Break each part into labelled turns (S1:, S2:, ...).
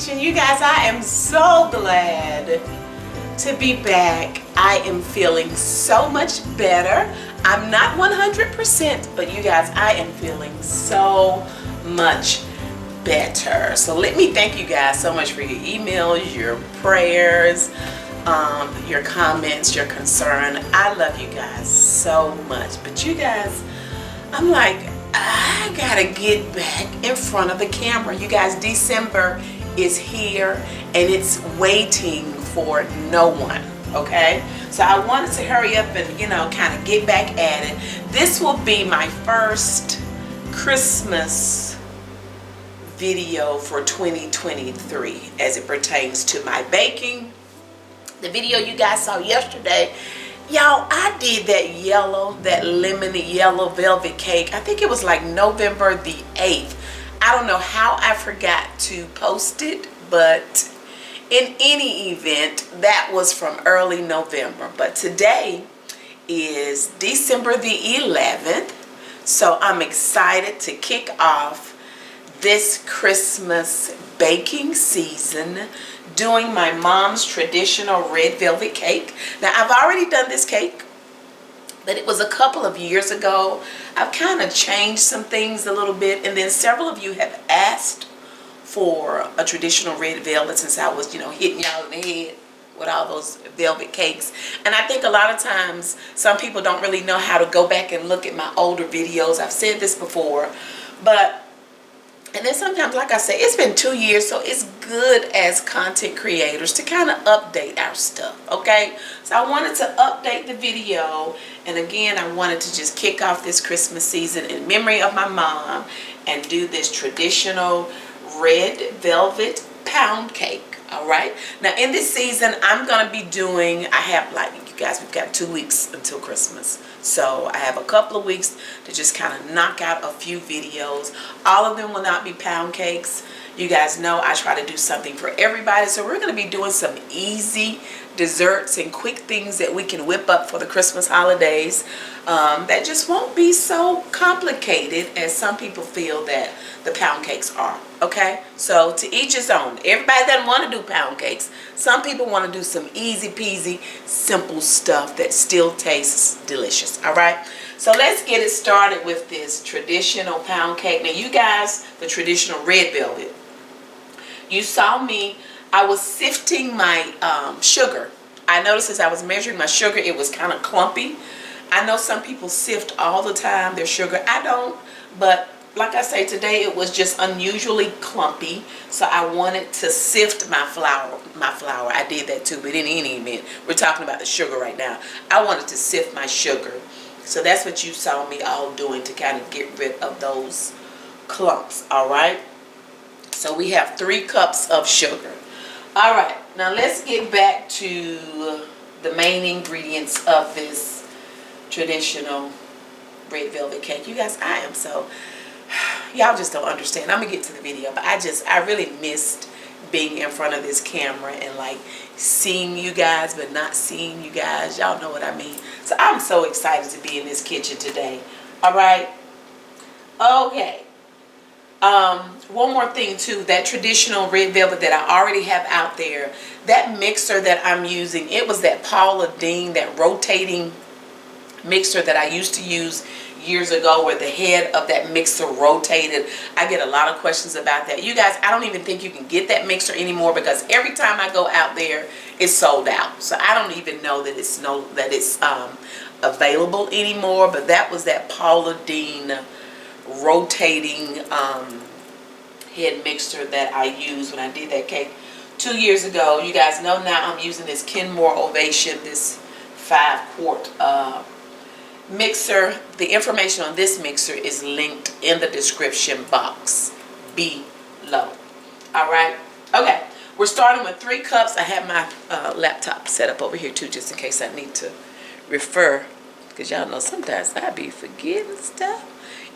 S1: kitchen. You guys, I am so glad to be back. I am feeling so much better. I'm not 100%, but you guys, I am feeling so much better. So let me thank you guys so much for your emails, your prayers, your comments, your concern. I love you guys so much. But you guys, I'm like, I gotta get back in front of the camera. You guys, December is here and it's waiting for no one, okay? So I wanted to hurry up and, you know, kind of get back at it. This will be my first Christmas video for 2023 as it pertains to my baking. The video you guys saw yesterday, y'all, I did that lemon yellow velvet cake. I think it was like November the 8th. I don't know how I forgot to post it, but in any event, that was from early November. But today is December the 11th, so I'm excited to kick off this Christmas baking season doing my mom's traditional red velvet cake. Now, I've already done this cake, but it was a couple of years ago. I've kind of changed some things a little bit, and then several of you have asked for a traditional red velvet since I was, you know, hitting y'all in the head with all those velvet cakes. And I think a lot of times some people don't really know how to go back and look at my older videos. I've said this before, but and then sometimes, like I said, it's been 2 years, so it's good as content creators to kind of update our stuff, okay? So I wanted to update the video, and again, I wanted to just kick off this Christmas season in memory of my mom and do this traditional red velvet pound cake, all right? Now, in this season, I'm going to be doing, I have, like, you guys, we've got 2 weeks until Christmas. So I have a couple of weeks to just kind of knock out a few videos. All of them will not be pound cakes. You guys know I try to do something for everybody. So we're going to be doing some easy desserts and quick things that we can whip up for the Christmas holidays that just won't be so complicated as some people feel that the pound cakes are. Okay, so to each his own. Everybody doesn't want to do pound cakes. Some people want to do some easy peasy, simple stuff that still tastes delicious. All right, so let's get it started with this traditional pound cake. Now, you guys, the traditional red velvet, you saw me, I was sifting my sugar. I noticed as I was measuring my sugar, it was kind of clumpy. I know some people sift all the time their sugar. I don't, but like I say, today it was just unusually clumpy, so I wanted to sift my flour. I did that too, but in any event, we're talking about the sugar right now. I wanted to sift my sugar, so that's what you saw me all doing to kind of get rid of those clumps. All right, so we have 3 cups of sugar. All right, now let's get back to the main ingredients of this traditional red velvet cake. You guys, I am so, y'all just don't understand. I'm gonna get to the video, but I really missed being in front of this camera and like seeing you guys but not seeing you guys. Y'all know what I mean. So I'm so excited to be in this kitchen today. All right, okay. One more thing too, that traditional red velvet that I already have out there, that mixer that I'm using, it was that Paula Deen, that rotating mixer that I used to use years ago where the head of that mixer rotated. I get a lot of questions about that. You guys, I don't even think you can get that mixer anymore because every time I go out there, it's sold out. So I don't even know that it's available anymore, but that was that Paula Deen rotating head mixer that I used when I did that cake 2 years ago. You guys know now I'm using this Kenmore Ovation, this 5-quart mixer. The information on this mixer is linked in the description box below. All right, okay, we're starting with 3 cups. I have my laptop set up over here too, just in case I need to refer, because y'all know sometimes I be forgetting stuff.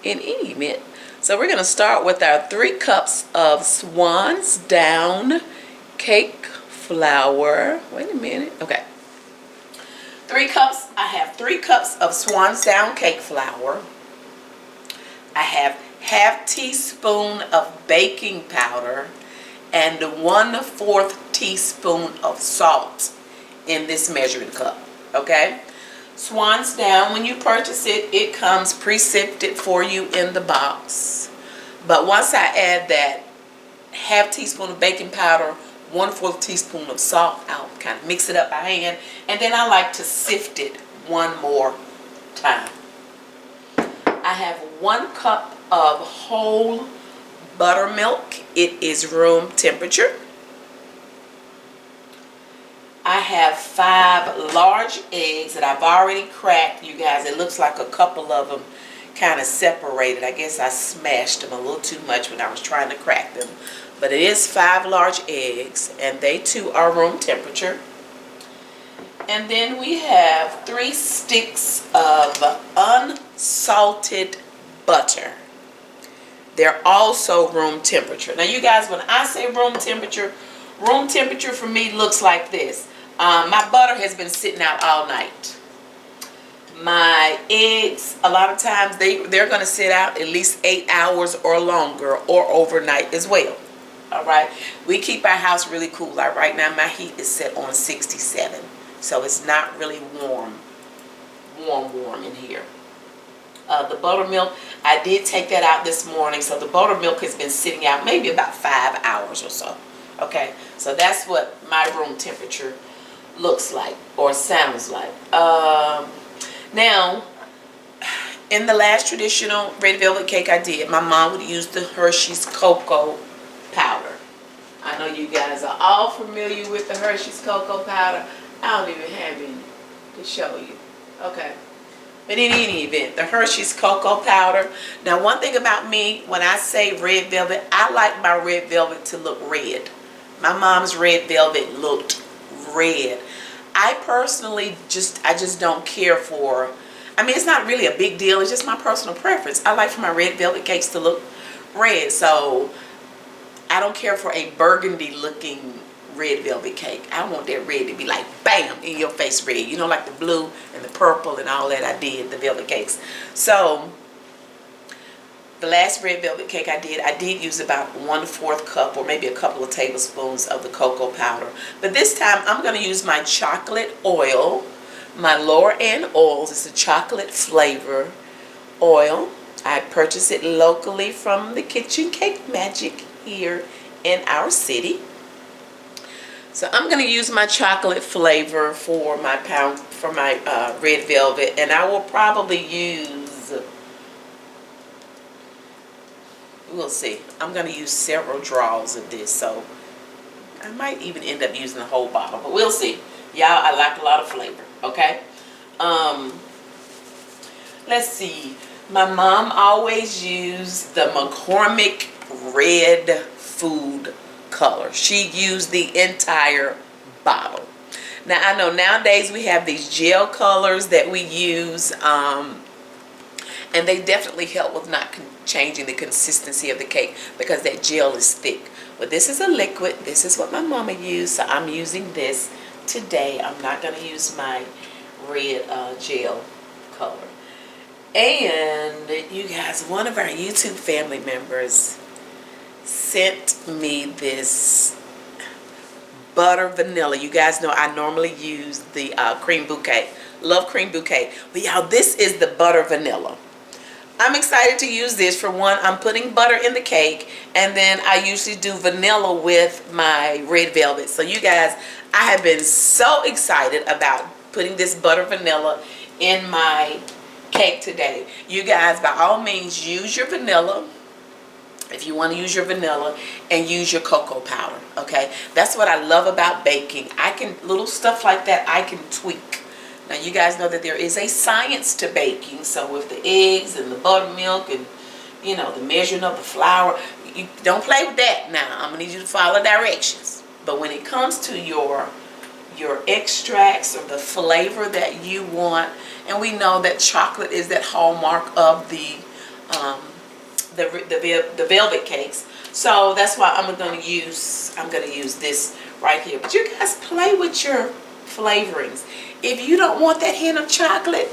S1: In any event, so we're going to start with our 3 cups of Swan's Down cake flour. Wait a minute. Okay. 3 cups. I have 3 cups of Swan's Down cake flour. I have ½ teaspoon of baking powder and 1/4 teaspoon of salt in this measuring cup. Okay, Swan's down. When you purchase it, it comes pre-sifted for you in the box. But once I add that 1/2 teaspoon of baking powder, 1/4 teaspoon of salt, I'll kind of mix it up by hand, and then I like to sift it one more time. I have 1 cup of whole buttermilk. It is room temperature. I have 5 large eggs that I've already cracked. You guys, it looks like a couple of them kind of separated. I guess I smashed them a little too much when I was trying to crack them. But it is 5 large eggs, and they too are room temperature. And then we have 3 sticks of unsalted butter. They're also room temperature. Now you guys, when I say room temperature for me looks like this. My butter has been sitting out all night. My eggs, a lot of times they're going to sit out at least 8 hours or longer, or overnight as well. Alright, we keep our house really cool. Like right now my heat is set on 67, so it's not really warm in here. The buttermilk, I did take that out this morning, so the buttermilk has been sitting out maybe about 5 hours or so. Okay, so that's what my room temperature looks like or sounds like. Now, in the last traditional red velvet cake I did, my mom would use the Hershey's cocoa powder. I know you guys are all familiar with the Hershey's cocoa powder. I don't even have any to show you. Okay. But in any event, the Hershey's cocoa powder. Now, one thing about me, when I say red velvet, I like my red velvet to look red. My mom's red velvet looked red. I personally I just don't care for, I mean, it's not really a big deal. It's just my personal preference. I like for my red velvet cakes to look red. So I don't care for a burgundy looking red velvet cake. I want that red to be like bam in your face red, you know, like the blue and the purple and all that I did the velvet cakes. So the last red velvet cake I did use about 1/4 cup or maybe a couple of tablespoons of the cocoa powder. But this time I'm going to use my chocolate oil, my Lower End oils. It's a chocolate flavor oil. I purchased it locally from the Kitchen Cake Magic here in our city. So I'm going to use my chocolate flavor for my red velvet, and I will probably use, we'll see, I'm going to use several draws of this, so I might even end up using the whole bottle, but we'll see. Y'all, I like a lot of flavor, okay? Let's see. My mom always used the McCormick red food color. She used the entire bottle. Now I know nowadays we have these gel colors that we use, and they definitely help with not changing the consistency of the cake because that gel is thick. But this is a liquid. This is what my mama used, so I'm using this today. I'm not going to use my red gel color. And you guys, one of our YouTube family members sent me this butter vanilla. You guys know I normally use the cream bouquet. Love cream bouquet. But y'all, this is the butter vanilla. I'm excited to use this. For one, I'm putting butter in the cake, and then I usually do vanilla with my red velvet. So you guys, I have been so excited about putting this butter vanilla in my cake today. You guys, by all means, use your vanilla. If you want to use your vanilla, and use your cocoa powder, okay? That's what I love about baking. Little stuff like that, I can tweak. Now, you guys know that there is a science to baking. So with the eggs and the buttermilk and, you know, the measuring of the flour, you don't play with that now. I'm going to need you to follow directions. But when it comes to your extracts or the flavor that you want, and we know that chocolate is that hallmark of the velvet cakes, so that's why I'm going to use this right here. But you guys, play with your flavorings. If you don't want that hint of chocolate,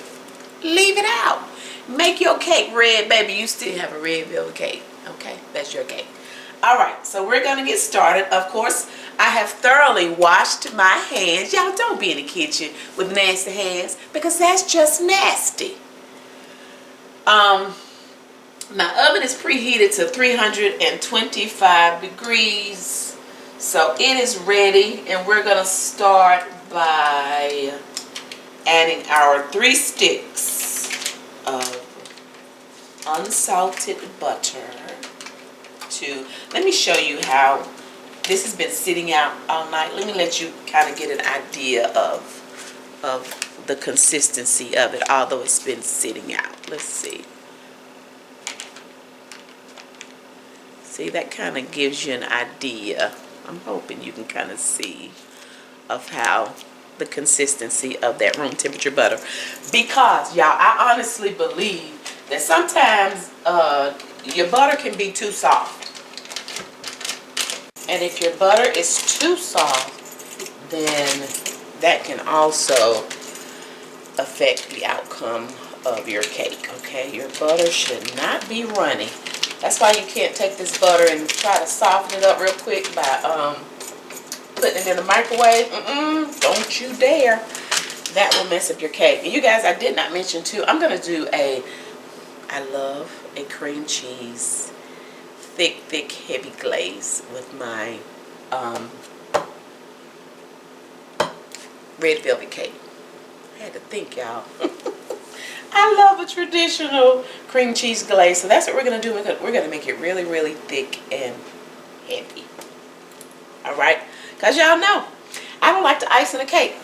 S1: leave it out. Make your cake red, baby. You still have a red velvet cake. Okay, that's your cake. All right, so we're gonna get started. Of course, I have thoroughly washed my hands. Y'all don't be in the kitchen with nasty hands because that's just nasty. My oven is preheated to 325 degrees. So it is ready, and we're gonna start by adding our 3 sticks of unsalted butter to, let me show you how this has been sitting out all night. Let me let you kind of get an idea of the consistency of it, although it's been sitting out. Let's see. See, that kind of gives you an idea. I'm hoping you can kind of see of how the consistency of that room temperature butter. Because, y'all, I honestly believe that sometimes your butter can be too soft. And if your butter is too soft, then that can also affect the outcome of your cake, okay? Your butter should not be runny. That's why you can't take this butter and try to soften it up real quick by putting it in the microwave. Don't you dare. That will mess up your cake. And you guys, I did not mention too, I'm going to do I love a cream cheese, thick, heavy glaze with my red velvet cake. I had to think, y'all. I love a traditional cream cheese glaze, so that's what we're going to do. We're going to make it really, really thick and heavy. All right? Because y'all know, I don't like to ice in a cake.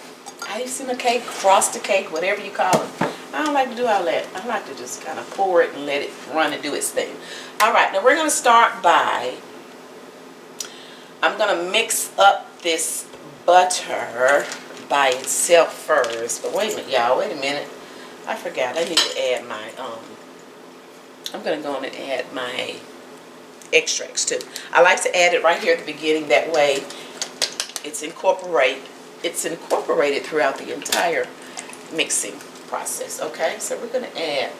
S1: Ice in a cake, frost a cake, whatever you call it. I don't like to do all that. I like to just kind of pour it and let it run and do its thing. All right, now we're going to start by, I'm going to mix up this butter by itself first. But wait a minute, y'all, wait a minute. I forgot, I need to add my, I'm going to go on and add my extracts too. I like to add it right here at the beginning. That way it's incorporated throughout the entire mixing process. Okay, so we're going to add,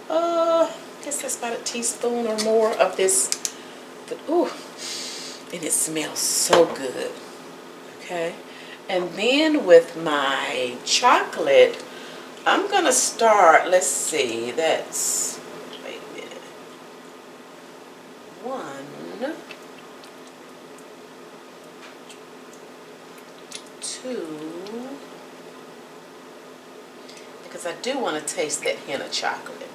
S1: I guess that's about a teaspoon or more of this. But, ooh, and it smells so good. Okay, and then with my chocolate, I'm going to start, let's see, that's, wait a minute, 1, 2, because I do want to taste that hint of chocolate,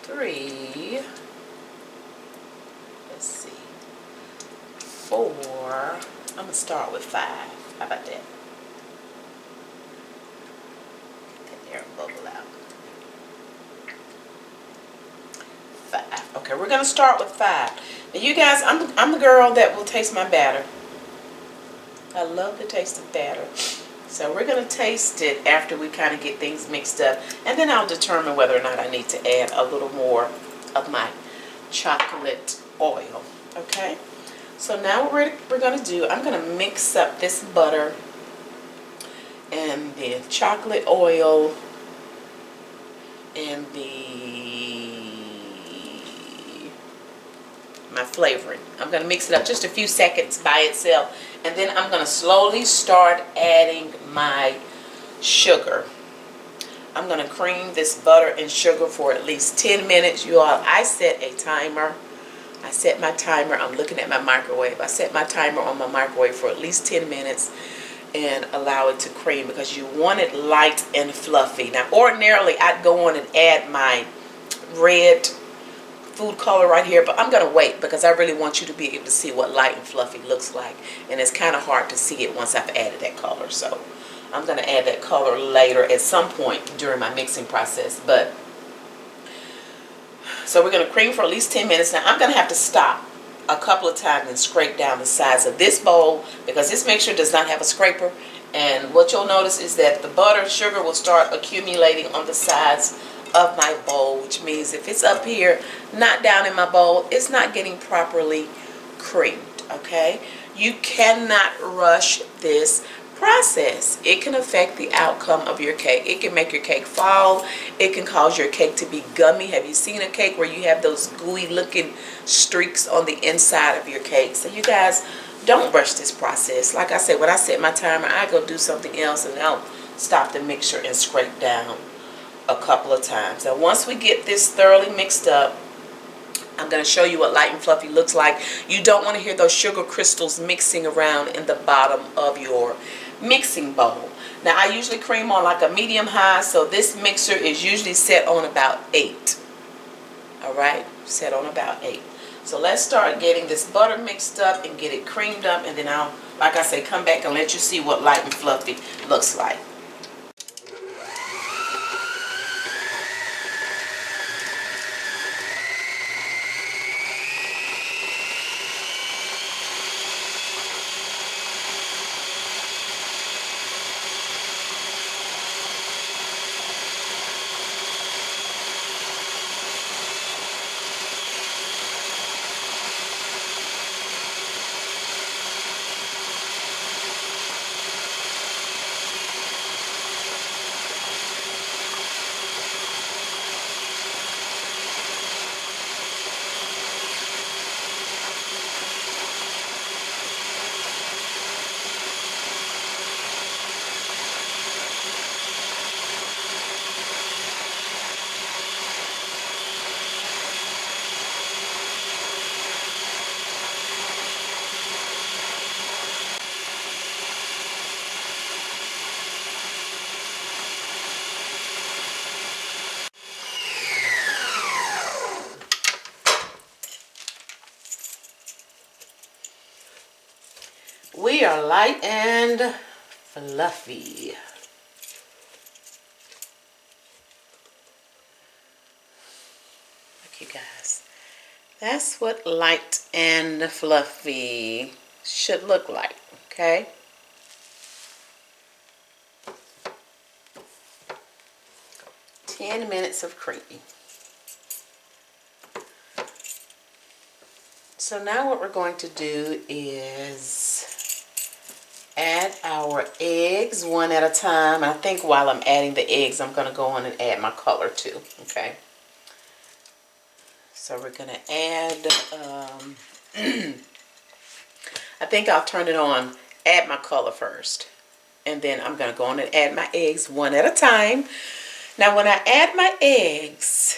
S1: 3, let's see, 4, I'm going to start with 5, how about that? Air bubble out. 5. Okay, we're gonna start with 5. Now, you guys, I'm the girl that will taste my batter. I love the taste of batter. So we're gonna taste it after we kind of get things mixed up, and then I'll determine whether or not I need to add a little more of my chocolate oil. Okay. So now what we're gonna do, I'm gonna mix up this butter and the chocolate oil and my flavoring. I'm going to mix it up just a few seconds by itself, and then I'm going to slowly start adding my sugar. I'm going to cream this butter and sugar for at least 10 minutes. You all, I set a timer. I set my timer. I'm looking at my microwave. I set my timer on my microwave for at least 10 minutes. And allow it to cream because you want it light and fluffy. Now ordinarily I'd go on and add my red food color right here, but I'm going to wait because I really want you to be able to see what light and fluffy looks like, and it's kind of hard to see it once I've added that color. So I'm going to add that color later at some point during my mixing process. But so we're going to cream for at least 10 minutes. Now I'm going to have to stop a couple of times and scrape down the sides of this bowl because this mixture does not have a scraper, and what you'll notice is that the butter sugar will start accumulating on the sides of my bowl, which means if it's up here not down in my bowl, it's not getting properly creamed. Okay, you cannot rush this process. It can affect the outcome of your cake. It can make your cake fall. It can cause your cake to be gummy. Have you seen a cake where you have those gooey looking streaks on the inside of your cake? So you guys, don't rush this process. Like I said, when I set my timer, I go do something else and I'll stop the mixture and scrape down a couple of times. Now once we get this thoroughly mixed up, I'm going to show you what light and fluffy looks like. You don't want to hear those sugar crystals mixing around in the bottom of your mixing bowl. Now I usually cream on like a medium high, so this mixer is usually set on about 8. Alright, set on about 8. So let's start getting this butter mixed up and get it creamed up, and then I'll, like I say, come back and let you see what light and fluffy looks like. We are light and fluffy. Look, you guys. That's what light and fluffy should look like, okay? Minutes of creaming. So now what we're going to do is add our eggs one at a time. I think while I'm adding the eggs, I'm going to go on and add my color too, okay? So we're going to add, I think I'll turn it on, add my color first. And then I'm going to go on and add my eggs one at a time. Now when I add my eggs,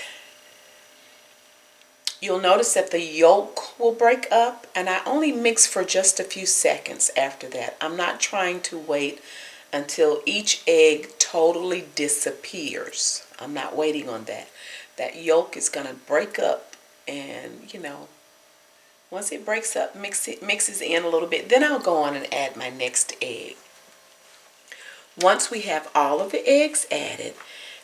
S1: you'll notice that the yolk will break up, and I only mix for just a few seconds after that. I'm not trying to wait until each egg totally disappears. I'm not waiting on that. That yolk is going to break up, and you know, once it breaks up, mixes in a little bit, then I'll go on and add my next egg. Once we have all of the eggs added,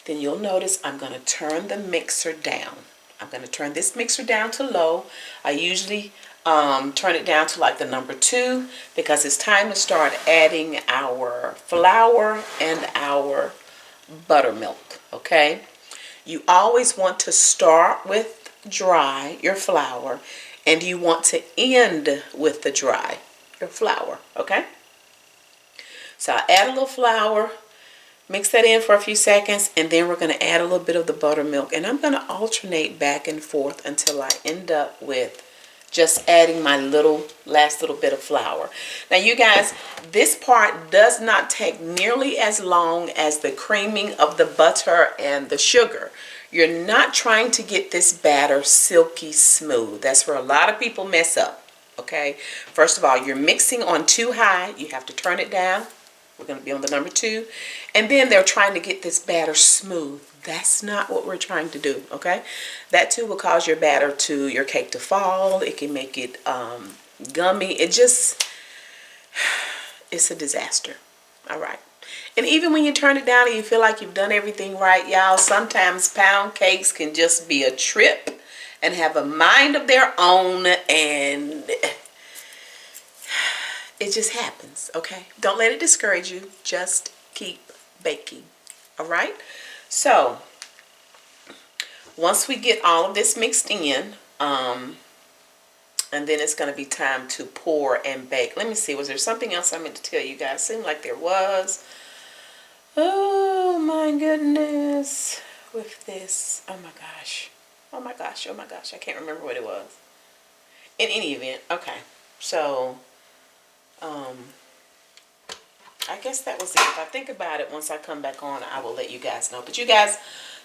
S1: then you'll notice I'm going to turn the mixer down. I'm going to turn this mixer down to low. I usually turn it down to like the number 2 because it's time to start adding our flour and our buttermilk, okay? You always want to start with dry, your flour, and you want to end with the dry, your flour, okay? So I add a little flour, mix that in for a few seconds, and then we're going to add a little bit of the buttermilk, and I'm going to alternate back and forth until I end up with just adding my last little bit of flour. Now you guys, this part does not take nearly as long as the creaming of the butter and the sugar. You're not trying to get this batter silky smooth. That's where a lot of people mess up, okay? First of all, you're mixing on too high. You have to turn it down. We're going to be on the number 2. And then they're trying to get this batter smooth. That's not what we're trying to do, okay? That too will cause your cake to fall. It can make it gummy. It's a disaster, all right? And even when you turn it down and you feel like you've done everything right, y'all, sometimes pound cakes can just be a trip and have a mind of their own, and it just happens, okay? Don't let it discourage you. Just keep baking, all right? So, once we get all of this mixed in, And then it's going to be time to pour and bake. Let me see, was there something else I meant to tell you guys? Seemed like there was. Oh my goodness. With this. Oh my gosh. Oh my gosh. Oh my gosh. I can't remember what it was. In any event, okay. So, I guess that was it. If I think about it, once I come back on, I will let you guys know. But you guys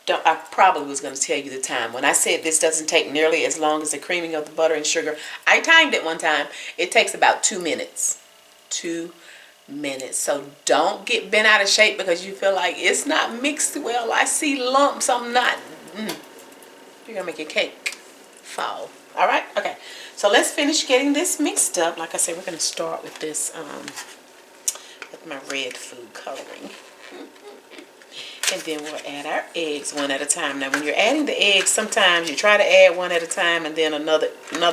S1: don't, I probably was going to tell you the time. When I said this doesn't take nearly as long as the creaming of the butter and sugar, I timed it one time. It takes about 2 minutes. 2 minutes. So don't get bent out of shape because you feel like it's not mixed well. I see lumps. I'm not. You're going to make your cake fall. All right? Okay. So let's finish getting this mixed up. Like I said, we're going to start with this, with my red food coloring. And then we'll add our eggs one at a time. Now, when you're adding the eggs, sometimes you try to add one at a time and then another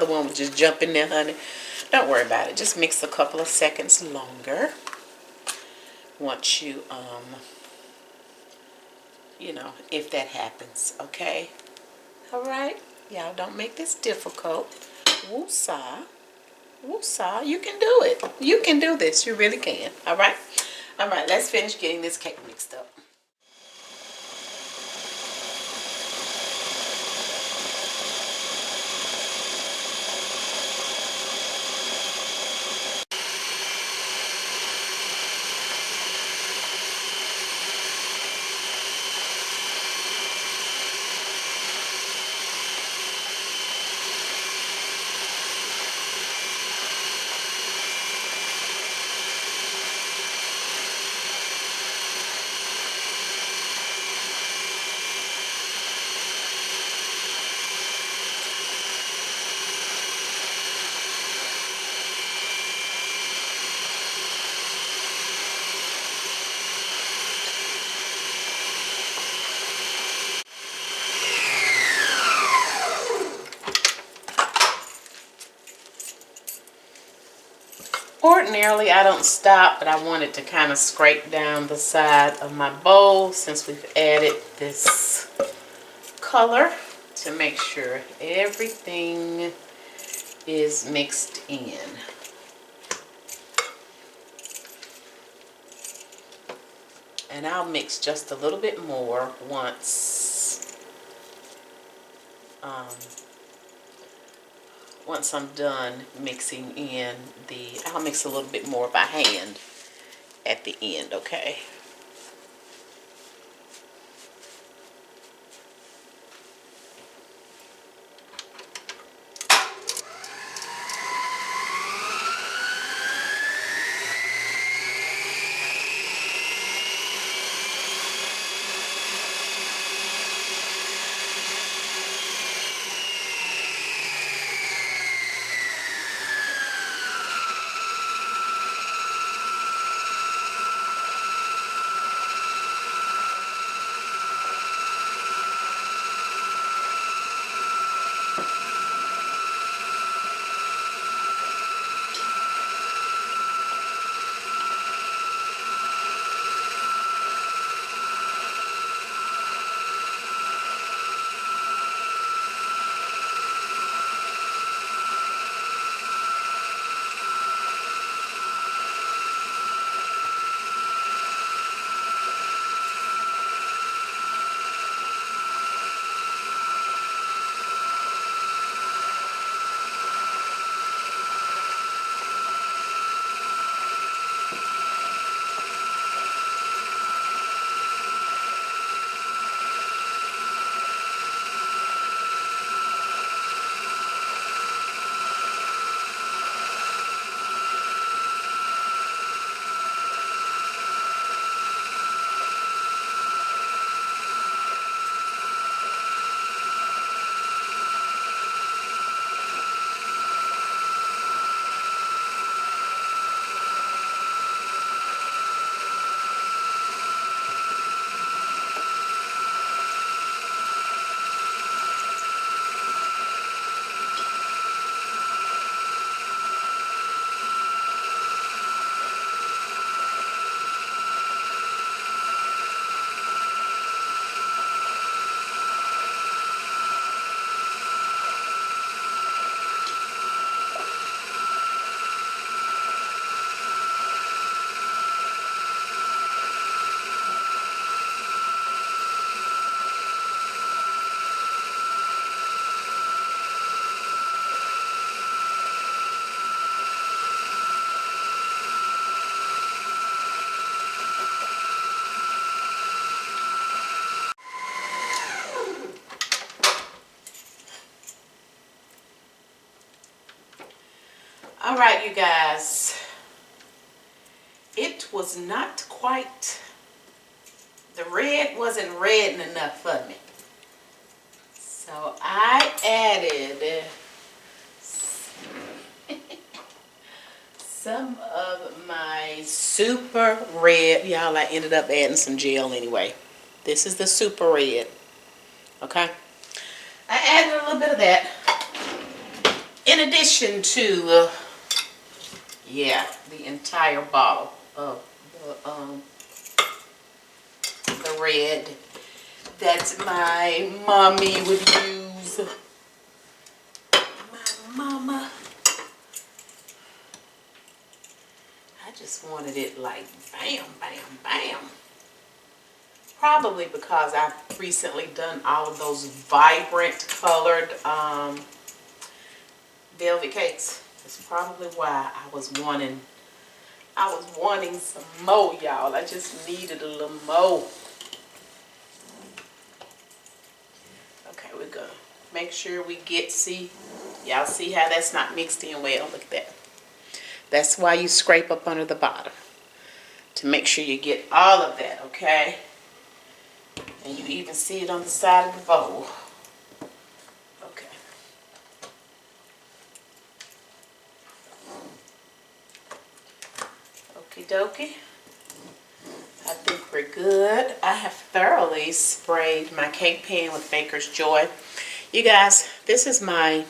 S1: one will just jump in there, honey. Don't worry about it. Just mix a couple of seconds longer. Once you, you know, if that happens, okay? All right? Y'all don't make this difficult. Woosah. Woosah. You can do it. You can do this. You really can. All right? All right, let's finish getting this cake mixed up. Ordinarily, I don't stop, but I wanted to kind of scrape down the side of my bowl since we've added this color to make sure everything is mixed in. And I'll mix just a little bit more once I'm done mixing in I'll mix a little bit more by hand at the end, okay? All right, you guys. It was not quite, the red wasn't red enough for me. So I added some of my super red. Y'all, I ended up adding some gel anyway. This is the super red. Okay. I added a little bit of that. In addition to, yeah, the entire bottle of the red that my mommy would use. My mama. I just wanted it like bam, bam, bam. Probably because I've recently done all of those vibrant colored velvet cakes. That's probably why I was wanting some more, y'all. I just needed a little more. Okay, we're gonna make sure we get, y'all see how that's not mixed in well. Look at that. That's why you scrape up under the bottom, to make sure you get all of that, okay? And you even see it on the side of the bowl. Okay. Okie dokie. I think we're good. I have thoroughly sprayed my cake pan with Baker's Joy. You guys, this is my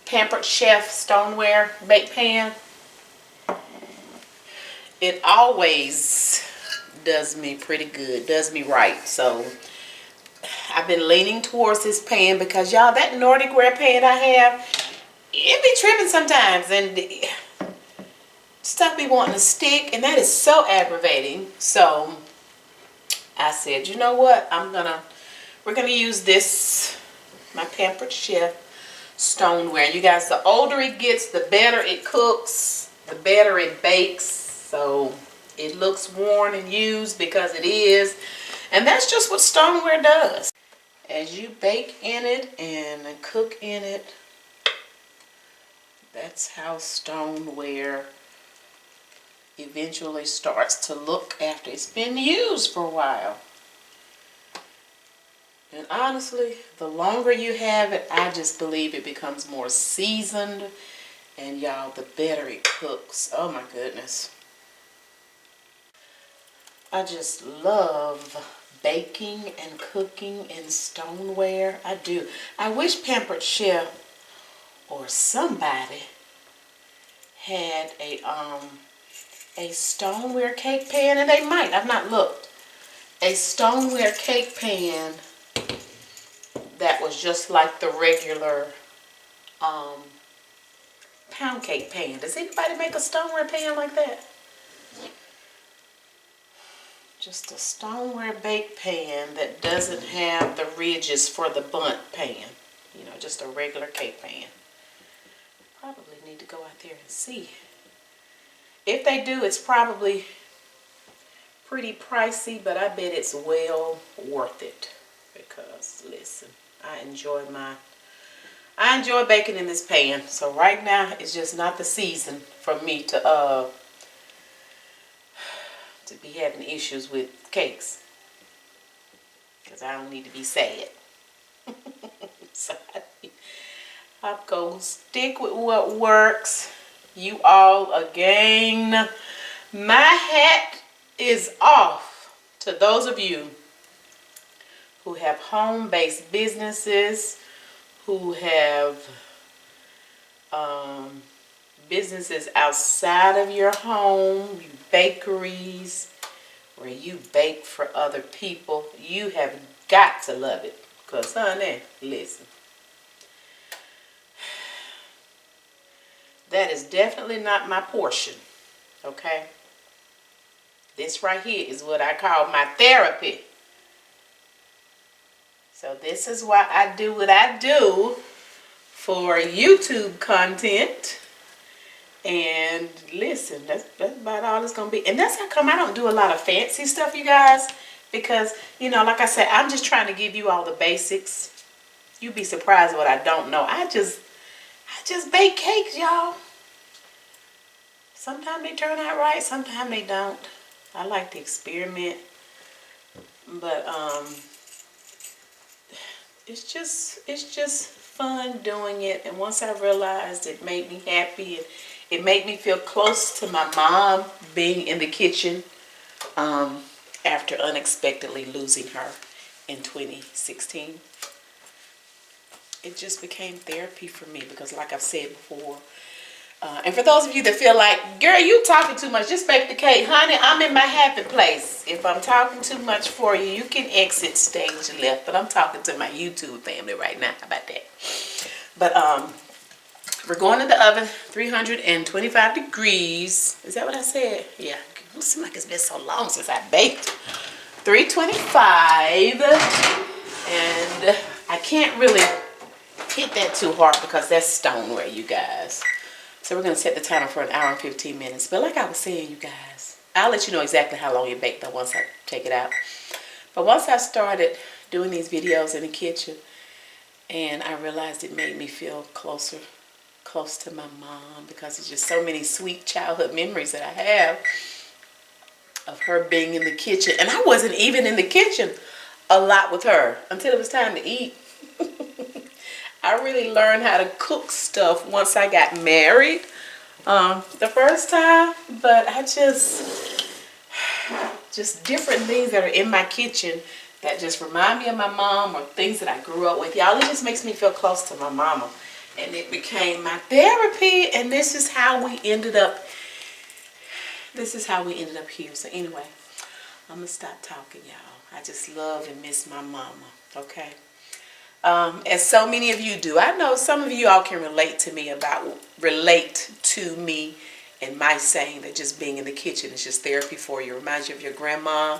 S1: Pampered Chef stoneware bake pan. It always does me pretty good, does me right. So I've been leaning towards this pan because, y'all, that Nordic ware pan I have, it be tripping sometimes and stuff be wanting to stick, and that is so aggravating. So I said, you know what, we're gonna use this, my Pampered Chef stoneware. You guys, the older it gets, the better it cooks, the better it bakes. So it looks worn and used because it is, and that's just what stoneware does. As you bake in it and cook in it, that's how stoneware eventually starts to look after it's been used for a while. And honestly, the longer you have it, I just believe it becomes more seasoned, and y'all, the better it cooks. Oh my goodness. I just love baking and cooking in stoneware. I do. I wish Pampered Chef or somebody had a stoneware cake pan, and they might. I've not looked. A stoneware cake pan that was just like the regular pound cake pan. Does anybody make a stoneware pan like that? Just a stoneware bake pan that doesn't have the ridges for the bundt pan. You know, just a regular cake pan. Probably need to go out there and see. If they do, it's probably pretty pricey, but I bet it's well worth it. Because, listen, I enjoy baking in this pan. So right now, it's just not the season for me to be having issues with cakes, because I don't need to be sad. So I'm going to stick with what works. You all, again, my hat is off to those of you who have home-based businesses, who have businesses outside of your home, bakeries, where you bake for other people. You have got to love it. Because, honey, listen. That is definitely not my portion. Okay? This right here is what I call my therapy. So this is why I do what I do for YouTube content. And listen, that's about all it's going to be. And that's how come I don't do a lot of fancy stuff, you guys. Because, you know, like I said, I'm just trying to give you all the basics. You'd be surprised what I don't know. I just bake cakes, y'all. Sometimes they turn out right, sometimes they don't. I like to experiment, but it's just fun doing it. And once I realized it made me happy, and it made me feel close to my mom being in the kitchen after unexpectedly losing her in 2016. It just became therapy for me because, like I've said before, and for those of you that feel like, girl, you talking too much, just bake the cake. Honey, I'm in my happy place. If I'm talking too much for you, you can exit stage left. But I'm talking to my YouTube family right now. How about that? But we're going in the oven, 325 degrees. Is that what I said? Yeah. It seems like it's been so long since I baked. 325. And I can't really hit that too hard because that's stoneware, you guys. So we're going to set the timer for 1 hour and 15 minutes. But like I was saying, you guys, I'll let you know exactly how long you bake though once I take it out. But once I started doing these videos in the kitchen, and I realized it made me feel close to my mom, because it's just so many sweet childhood memories that I have of her being in the kitchen. And I wasn't even in the kitchen a lot with her until it was time to eat. I really learned how to cook stuff once I got married the first time, but I just different things that are in my kitchen that just remind me of my mom, or things that I grew up with. Y'all, it just makes me feel close to my mama, and it became my therapy, and this is how we ended up here. So anyway, I'm gonna stop talking, y'all. I just love and miss my mama, okay? As so many of you do. I know some of you all can relate to me and my saying that just being in the kitchen is just therapy for you. It reminds you of your grandma,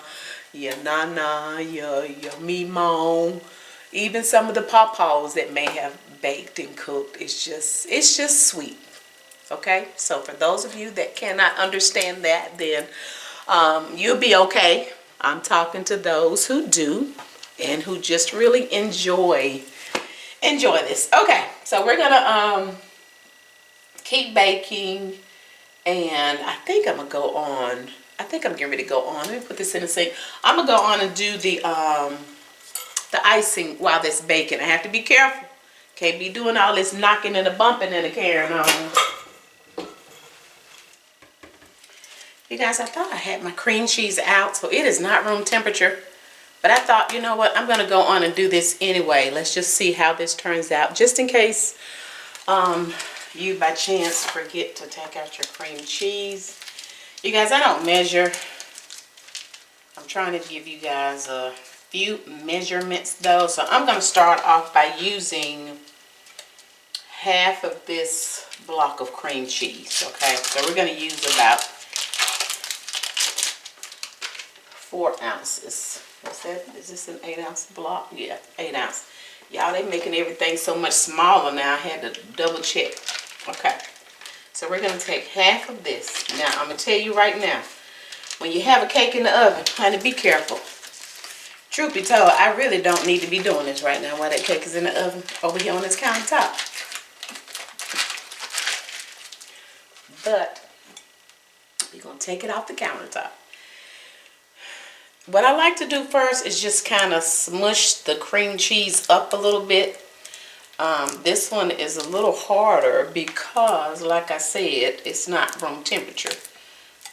S1: your nana, your mimo, even some of the papaws that may have baked and cooked. It's just sweet. Okay? So for those of you that cannot understand that, then you'll be okay. I'm talking to those who do, and who just really enjoy this. Okay, so we're gonna keep baking, and I think I'm getting ready to go on. Let me put this in the sink. I'm gonna go on and do the icing while this baking. I have to be careful. Can't be doing all this knocking and a bumping and a carrying on. You guys, I thought I had my cream cheese out, so it is not room temperature. But I thought, you know what, I'm going to go on and do this anyway. Let's just see how this turns out. Just in case you, by chance, forget to take out your cream cheese. You guys, I don't measure. I'm trying to give you guys a few measurements, though. So I'm going to start off by using half of this block of cream cheese, okay? So we're going to use about 4 ounces. What's that? Is this an 8-ounce block? Yeah, 8 ounce. Y'all, they making everything so much smaller now. I had to double check. Okay. So we're going to take half of this. Now, I'm going to tell you right now, when you have a cake in the oven, honey, be careful. Truth be told, I really don't need to be doing this right now while that cake is in the oven over here on this countertop. But we're going to take it off the countertop. What I like to do first is just kind of smush the cream cheese up a little bit. This one is a little harder because, like I said, it's not room temperature.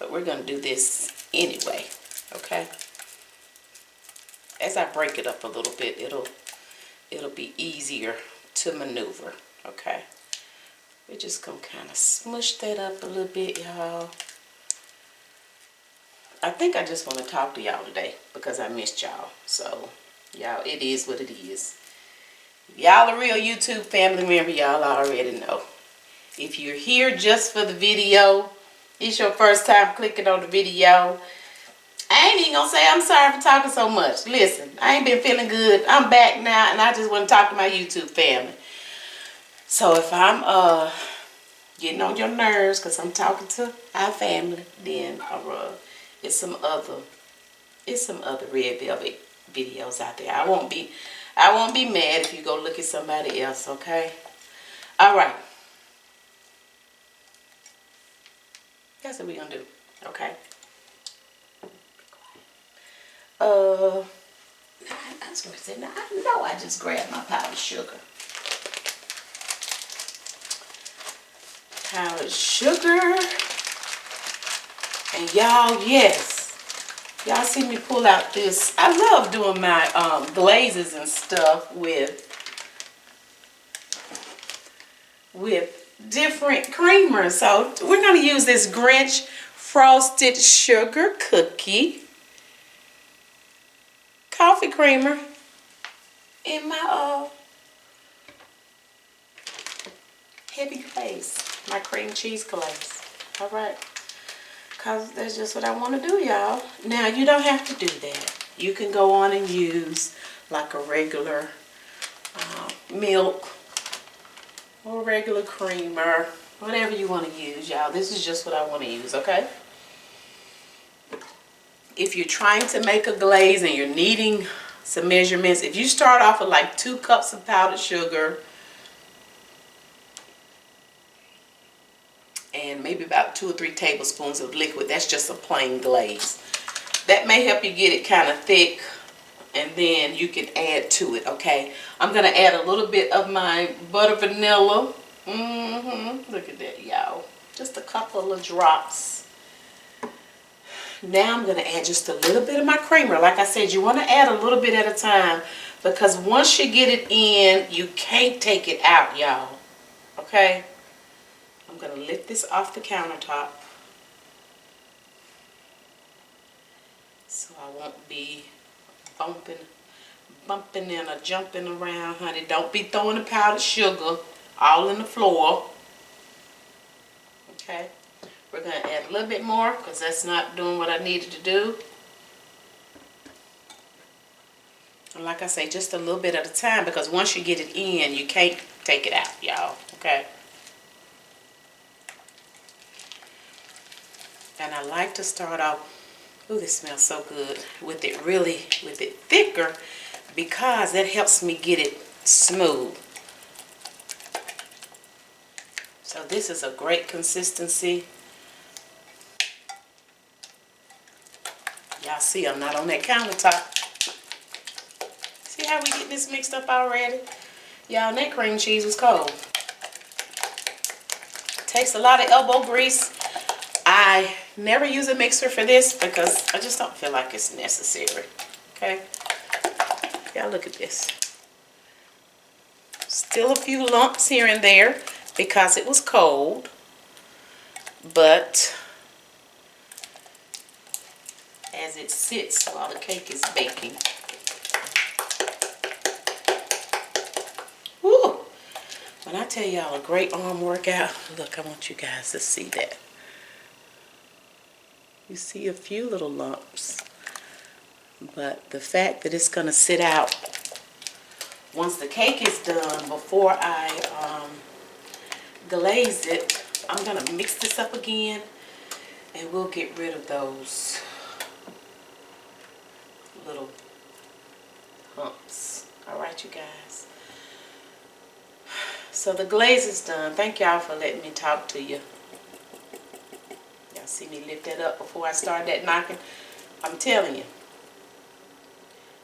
S1: But we're going to do this anyway, okay? As I break it up a little bit, it'll be easier to maneuver, okay? We're just going to kind of smush that up a little bit, y'all. I think I just want to talk to y'all today because I missed y'all. So, y'all, it is what it is. If y'all a real YouTube family member, y'all already know. If you're here just for the video, it's your first time clicking on the video, I ain't even gonna say I'm sorry for talking so much. Listen, I ain't been feeling good. I'm back now, and I just want to talk to my YouTube family. So if I'm getting on your nerves because I'm talking to our family, then it's some other red velvet videos out there. I won't be mad if you go look at somebody else, okay? All right. That's what we're gonna do. Okay. I was gonna say, now I know I just grabbed my powdered sugar. Powdered sugar. And y'all, yes. Y'all see me pull out this. I love doing my glazes and stuff with different creamers. So we're gonna use this Grinch frosted sugar cookie coffee creamer in my heavy glaze, my cream cheese glaze. All right, because that's just what I want to do, y'all. Now you don't have to do that. You can go on and use like a regular milk or regular creamer, whatever you want to use, y'all. This is just what I want to use, okay? If you're trying to make a glaze and you're needing some measurements, if you start off with like 2 cups of powdered sugar and maybe about 2 or 3 tablespoons of liquid, that's just a plain glaze. That may help you get it kind of thick, and then you can add to it, okay? I'm going to add a little bit of my butter vanilla. Look at that, y'all. Just a couple of drops. Now I'm going to add just a little bit of my creamer. Like I said, you want to add a little bit at a time, because once you get it in, you can't take it out, y'all. Okay? I'm going to lift this off the countertop so I won't be bumping and jumping around, honey. Don't be throwing the powdered sugar all in the floor. Okay? We're going to add a little bit more because that's not doing what I needed to do. And like I say, just a little bit at a time, because once you get it in, you can't take it out, y'all. Okay? And I like to start off, ooh, this smells so good, with it thicker, because that helps me get it smooth. So this is a great consistency. Y'all see I'm not on that countertop. See how we getting this mixed up already? Y'all, that cream cheese was cold. Takes a lot of elbow grease. I never use a mixer for this because I just don't feel like it's necessary. Okay? Y'all, look at this. Still a few lumps here and there because it was cold. But as it sits while the cake is baking. Woo! When I tell y'all a great arm workout, look, I want you guys to see that. You see a few little lumps. But the fact that it's going to sit out once the cake is done, before I glaze it, I'm going to mix this up again and we'll get rid of those little humps. Alright, you guys. So the glaze is done. Thank y'all for letting me talk to you. Y'all see me lift that up before I start that knocking. I'm telling you,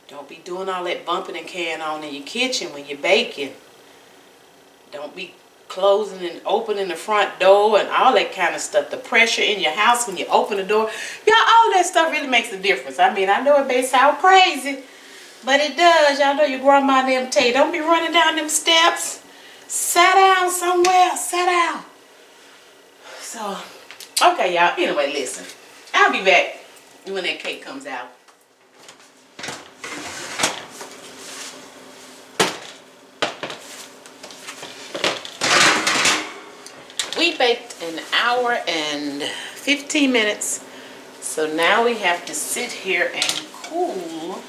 S1: don't be doing all that bumping and carrying on in your kitchen when you're baking. Don't be closing and opening the front door and all that kind of stuff. The pressure in your house when you open the door. Y'all, all that stuff really makes a difference. I mean, I know it may sound crazy, but it does. Y'all know your grandma and them tell you, don't be running down them steps. Sit down somewhere. Sit down. So, okay, y'all. Anyway, listen. I'll be back when that cake comes out. We baked an hour and 15 minutes. So now we have to sit here and cool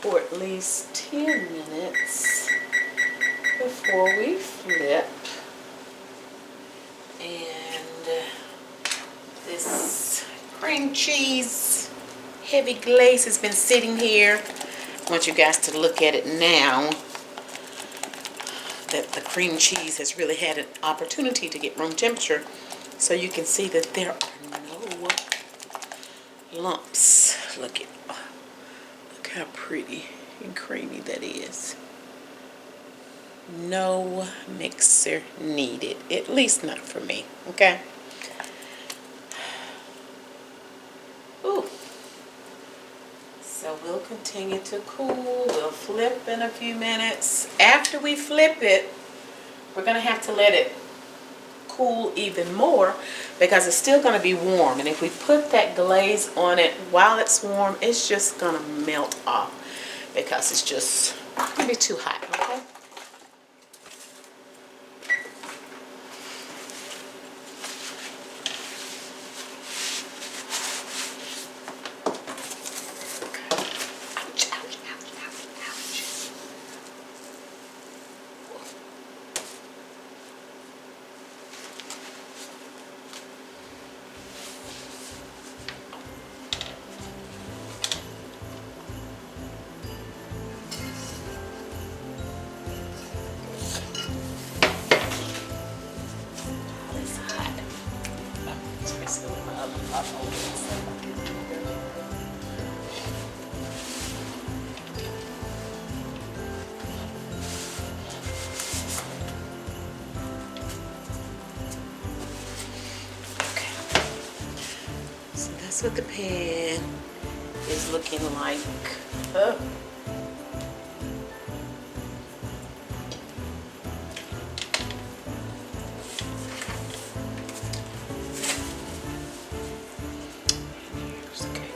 S1: for at least 10 minutes before we flip. And this cream cheese heavy glaze has been sitting here. I want you guys to look at it now. that the cream cheese has really had an opportunity to get room temperature. So you can see that there are no lumps. Look how pretty and creamy that is. No mixer needed, at least not for me, okay? Ooh. So we'll continue to cool. We'll flip in a few minutes. After we flip it, we're gonna have to let it cool even more because it's still going to be warm, and if we put that glaze on it while it's warm, it's just going to melt off because it's just going to be too hot. Okay. That's what the pan is looking like. Oh. Here's the cake.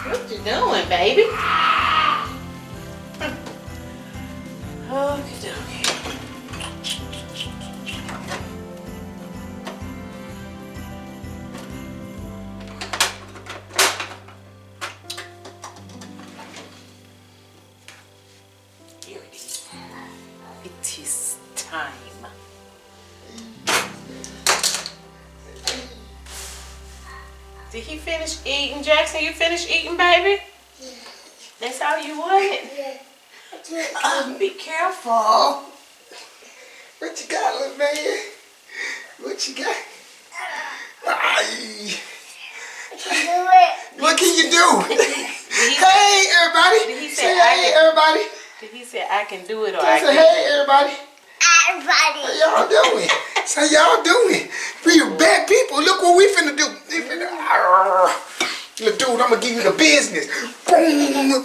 S1: What you doing, baby? Okie dokie. Here it is. It is time. Did he finish eating, Jackson? You finished eating, baby? Yeah. That's all you wanted? Yeah. Be careful.
S2: What you got, little man? What you got? Ay. What can you do? Hey, everybody.
S1: Did he
S2: say hey, everybody?
S1: Did he say I can do it or
S2: I
S1: I
S2: say
S1: can
S2: hey, everybody? Everybody. How y'all doing? How y'all doing? We are bad people. Look what we finna do. We finna, look, dude, I'm gonna give you the business. Boom.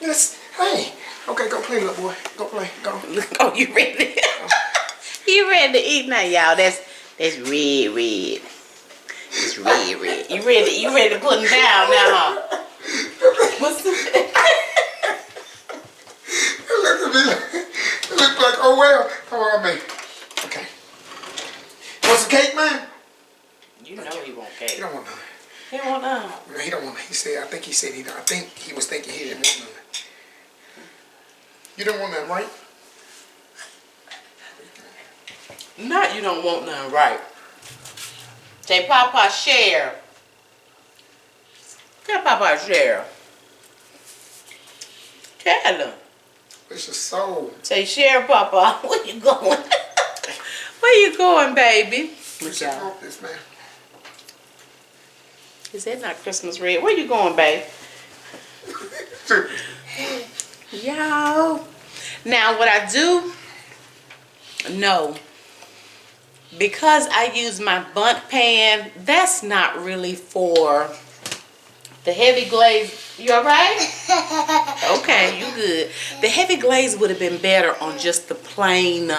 S2: Yes. Hey. Okay, go play, little boy. Go play. Go.
S1: Oh, you ready? You ready to eat now, y'all? That's red. It's red. You ready to put them down now, huh? What's the
S2: It looks like, oh well. Come on, man. Okay. Want some cake, man?
S1: You know he want cake.
S2: He don't want none.
S1: He don't want none.
S2: No, he don't want none. I think he was thinking he didn't want none. You don't want none, right?
S1: Not you don't want none, right? Say, Papa, share. Tell Papa, share. Tell him.
S2: It's your soul.
S1: Say, share, Papa. Where you going? Where you going, baby?
S2: What's wrong this, man?
S1: Is that not Christmas red? Where you going, babe? Y'all. Now, what I do know, because I use my bundt pan, that's not really for the heavy glaze. You all right? Okay, you good. The heavy glaze would have been better on just the plain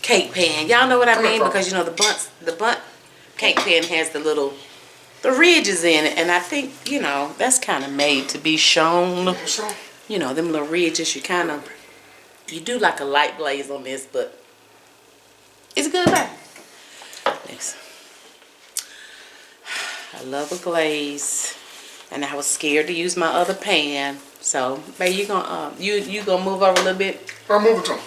S1: cake pan. Y'all know what I mean? Because, you know, the bundt cake pan has the ridges in it. And I think, you know, that's kind of made to be shown. You know, them little ridges, you do like a light glaze on this, but it's good, baby. Next. I love a glaze. And I was scared to use my other pan. So, baby, you gonna move over a little bit?
S2: I'll move it to him.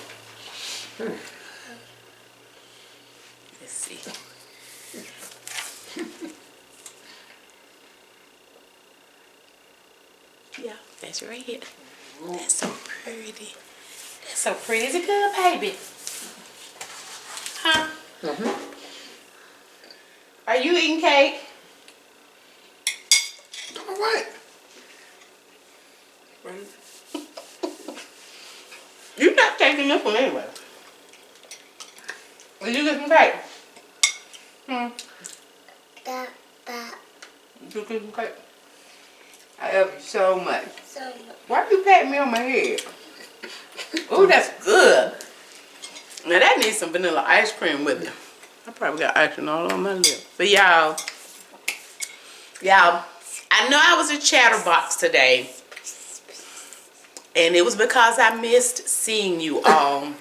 S1: Let's see. Yeah, that's right here. That's so pretty. That's so pretty. Is it good, baby? Huh?
S2: Mm-hmm.
S1: Are you eating cake?
S2: All right.
S1: You're not taking this one anyway. Did you get some cake? Did you get some cake? I love you so much. Why you patting me on my head? Ooh, that's good. Now that needs some vanilla ice cream with it. I probably got icing all on my lips. But y'all, I know I was at Chatterbox today. And it was because I missed seeing you all.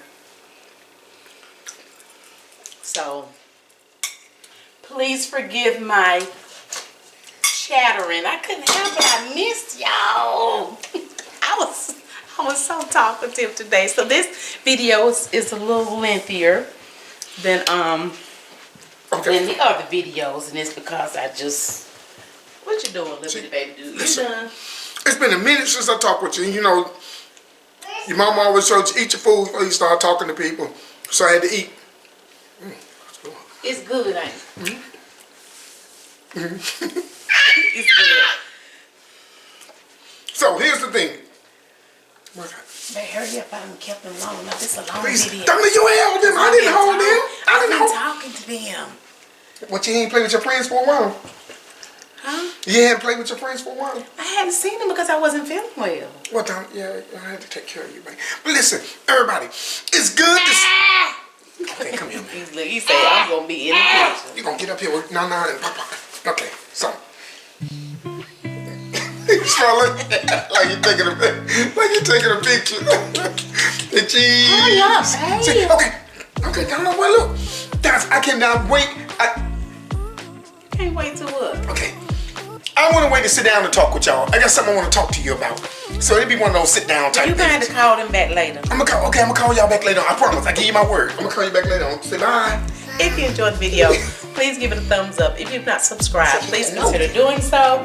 S1: So, please forgive my chattering. I couldn't help it. I missed y'all. I was so talkative today. So this video is a little lengthier than the other videos, and it's because I just. What you doing, little baby dude? You done?
S2: It's been a minute since I talked with you. You know, your mama always told you eat your food before you start talking to people. So I had to eat.
S1: It's good, ain't it? It's good.
S2: So here's the thing.
S1: Baby, hurry up. I done kept them long enough. This is a long
S2: Please,
S1: video.
S2: don't let you held them. I didn't hold them.
S1: I've been talking to them.
S2: What, you ain't play with your friends for a while?
S1: Huh?
S2: You hadn't played with your friends for a while?
S1: I hadn't seen them because I wasn't feeling well.
S2: Well, yeah, I had to take care of you, man. But listen, everybody, it's good to Okay, come here, man.
S1: He said, I'm going to be in the kitchen.
S2: You're going to get up here with Nana and Papa. Okay, so. You smell like you're taking a picture. The cheese.
S1: Hurry up, baby.
S2: Okay, Donna, well, look. Guys, I cannot wait.
S1: Can't wait to what?
S2: Okay. I want to wait to sit down and talk with y'all. I got something I want to talk to you about. So it'll be one of those sit down type
S1: things. You're going to have to call them back later.
S2: I'm gonna call y'all back later. I promise. I give you my word. I'm gonna call you back later. Say bye.
S1: If you enjoyed the video, please give it a thumbs up. If you've not subscribed, please consider doing so.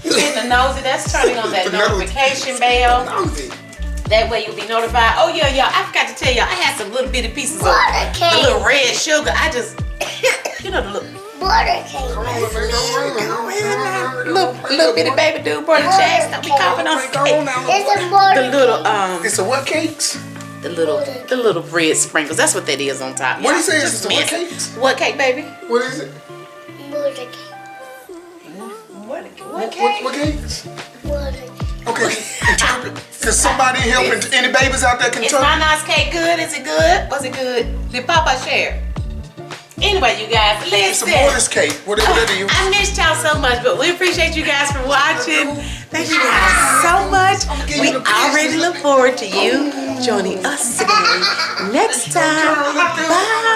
S1: Hit the nosy. That's turning on that notification bell. That way you'll be notified. Oh yeah, y'all. I forgot to tell y'all. I had some little bitty pieces of the little red sugar. I just, you know, the little.
S3: Butter cake.
S1: Little bitty baby dude, brother Chaz. Don't be coughing on
S3: It's a butter
S1: the little
S2: It's a what cakes?
S1: The little bread sprinkles. That's what that is on top.
S2: What do you say? It's a what cakes?
S1: What cake, baby?
S2: What is it?
S3: Butter cake.
S1: What cake?
S2: What cakes?
S3: Butter cake.
S2: Okay, interpret. Cause somebody helping any babies out there can
S1: Is
S2: interpret.
S1: Nana's cake good? Is it good? Was it good? Did Papa share? Anyway, you guys, listen.
S2: It's a mortis cake. Whatever that is.
S1: I missed y'all so much, but we appreciate you guys for watching. Thank you guys so much. We already look forward to you joining us again next time. Bye.